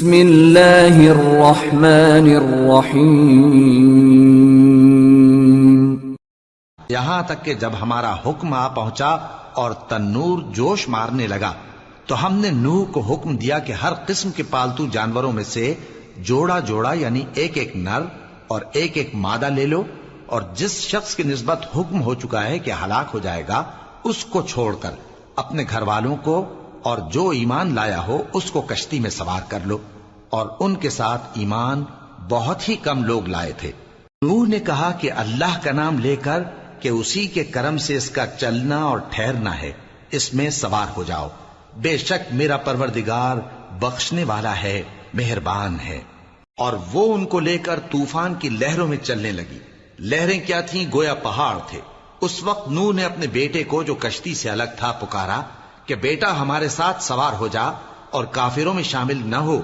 بسم اللہ الرحمن الرحیم۔ یہاں تک کہ جب ہمارا حکم آ پہنچا اور تنور جوش مارنے لگا تو ہم نے نوح کو حکم دیا کہ ہر قسم کے پالتو جانوروں میں سے جوڑا جوڑا یعنی ایک ایک نر اور ایک ایک مادہ لے لو، اور جس شخص کی نسبت حکم ہو چکا ہے کہ ہلاک ہو جائے گا اس کو چھوڑ کر اپنے گھر والوں کو اور جو ایمان لایا ہو اس کو کشتی میں سوار کر لو، اور ان کے ساتھ ایمان بہت ہی کم لوگ لائے تھے۔ نوح نے کہا کہ اللہ کا نام لے کر کہ اسی کے کرم سے اس کا چلنا اور ٹھہرنا ہے، اس میں سوار ہو جاؤ، بے شک میرا پروردگار بخشنے والا ہے، مہربان ہے۔ اور وہ ان کو لے کر طوفان کی لہروں میں چلنے لگی۔ لہریں کیا تھیں؟ گویا پہاڑ تھے۔ اس وقت نوح نے اپنے بیٹے کو جو کشتی سے الگ تھا پکارا کہ بیٹا ہمارے ساتھ سوار ہو جا اور کافروں میں شامل نہ ہو،